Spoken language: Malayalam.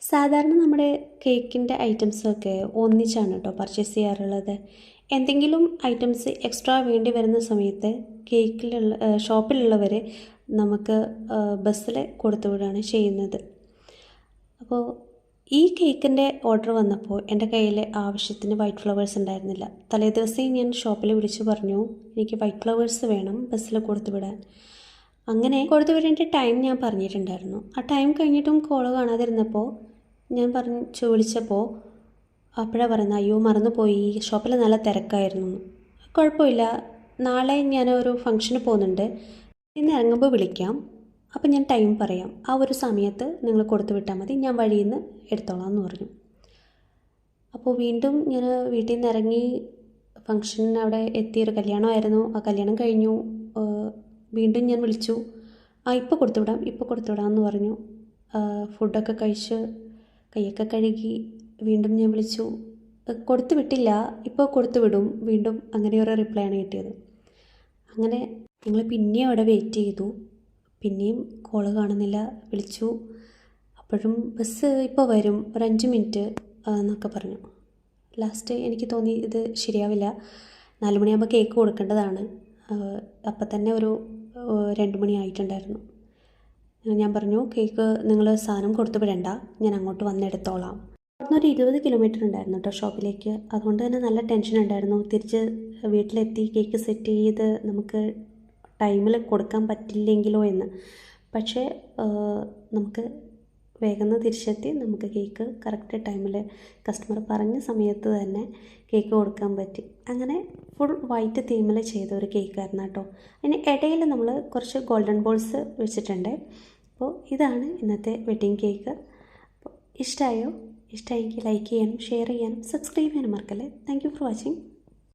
സാധാരണ നമ്മുടെ കേക്കിൻ്റെ ഐറ്റംസൊക്കെ ഒന്നിച്ചാണ് കേട്ടോ പർച്ചേസ് ചെയ്യാറുള്ളത്. എന്തെങ്കിലും ഐറ്റംസ് എക്സ്ട്രാ വേണ്ടി വരുന്ന സമയത്ത് ഷോപ്പിലുള്ളവർ നമുക്ക് ബസ്സിൽ കൊടുത്തു വിടുകയാണ് ചെയ്യുന്നത്. അപ്പോൾ ഈ കേക്കിൻ്റെ ഓർഡർ വന്നപ്പോൾ എൻ്റെ കയ്യിൽ ആവശ്യത്തിന് വൈറ്റ് ഫ്ലവേഴ്സ് ഉണ്ടായിരുന്നില്ല. തലേദിവസം ഞാൻ ഷോപ്പിൽ വിളിച്ചു പറഞ്ഞു, എനിക്ക് വൈറ്റ് ഫ്ലവേഴ്സ് വേണം ബസ്സിൽ കൊടുത്തു വിടാൻ. അങ്ങനെ കൊടുത്തു വിടേണ്ട ടൈം ഞാൻ പറഞ്ഞിട്ടുണ്ടായിരുന്നു. ആ ടൈം കഴിഞ്ഞിട്ടും കോൾ കാണാതിരുന്നപ്പോൾ ഞാൻ വിളിച്ചപ്പോൾ അപ്പോഴാണ് പറയുന്നത്, അയ്യോ മറന്നുപോയി, ഷോപ്പിൽ നല്ല തിരക്കായിരുന്നു. കുഴപ്പമില്ല, നാളെ ഞാനൊരു ഫംഗ്ഷന് പോകുന്നുണ്ട്, ഇന്ന് ഇറങ്ങുമ്പോൾ വിളിക്കാം, അപ്പം ഞാൻ ടൈം പറയാം, ആ ഒരു സമയത്ത് നിങ്ങൾ കൊടുത്തു വിട്ടാൽ മതി, ഞാൻ വഴിയിൽ നിന്ന് എടുത്തോളാം എന്ന് പറഞ്ഞു. അപ്പോൾ വീണ്ടും ഞാൻ വീട്ടിൽ നിന്ന് ഇറങ്ങി ഫംഗ്ഷന് അവിടെ എത്തിയൊരു കല്യാണമായിരുന്നു. ആ കല്യാണം കഴിഞ്ഞു. വീണ്ടും ഞാൻ വിളിച്ചു, ഇപ്പോൾ കൊടുത്തുവിടാം എന്ന് പറഞ്ഞു. ഫുഡൊക്കെ കഴിച്ച് കൈയൊക്കെ കഴുകി വീണ്ടും ഞാൻ വിളിച്ചു, കൊടുത്തു വിട്ടില്ല, ഇപ്പോൾ കൊടുത്തു വിടും വീണ്ടും. അങ്ങനെ ഒരു റിപ്ലൈ ആണ് കിട്ടിയത്. അങ്ങനെ ഞങ്ങൾ പിന്നെയും അവിടെ വെയിറ്റ് ചെയ്തു. പിന്നെയും കോള് കാണുന്നില്ല. വിളിച്ചു, അപ്പോഴും ബസ് ഇപ്പോൾ വരും, ഒരു 5 മിനിറ്റ് എന്നൊക്കെ പറഞ്ഞു. ലാസ്റ്റ് എനിക്ക് തോന്നി ഇത് ശരിയാവില്ല, 4 മണിയാകുമ്പോൾ കേക്ക് കൊടുക്കേണ്ടതാണ്. അപ്പം തന്നെ ഒരു 2 മണി ആയിട്ടുണ്ടായിരുന്നു. ഞാൻ പറഞ്ഞു, കേക്ക് നിങ്ങൾ സാധനം കൊടുത്തു വിടണ്ട, ഞാൻ അങ്ങോട്ട് വന്നെടുത്തോളാം. അവിടുന്ന് ഒരു 20 കിലോമീറ്റർ ഉണ്ടായിരുന്നു കേട്ടോ ഷോപ്പിലേക്ക്. അതുകൊണ്ട് തന്നെ നല്ല ടെൻഷൻ ഉണ്ടായിരുന്നു. തിരിച്ച് വീട്ടിലെത്തി കേക്ക് സെറ്റ് ചെയ്ത് നമുക്ക് ടൈമിൽ കൊടുക്കാൻ പറ്റില്ലെങ്കിലോ എന്ന്. പക്ഷേ നമുക്ക് വേഗം തിരിച്ചെത്തി നമുക്ക് കേക്ക് കറക്റ്റ് ടൈമിൽ കസ്റ്റമർ പറഞ്ഞ സമയത്ത് തന്നെ കേക്ക് കൊടുക്കാൻ പറ്റി. അങ്ങനെ ഫുൾ വൈറ്റ് തീമിൽ ചെയ്ത ഒരു കേക്കായിരുന്നു കേട്ടോ. അതിന് ഇടയിൽ നമ്മൾ കുറച്ച് ഗോൾഡൻ ബോൾസ് വെച്ചിട്ടുണ്ട്. അപ്പോൾ ഇതാണ് ഇന്നത്തെ വെഡ്ഡിങ് കേക്ക്. അപ്പോൾ ഇഷ്ടമായെങ്കിൽ ലൈക്ക് ചെയ്യാനും ഷെയർ ചെയ്യാനും സബ്സ്ക്രൈബ് ചെയ്യാനും മറക്കല്ലേ. Thank you for watching.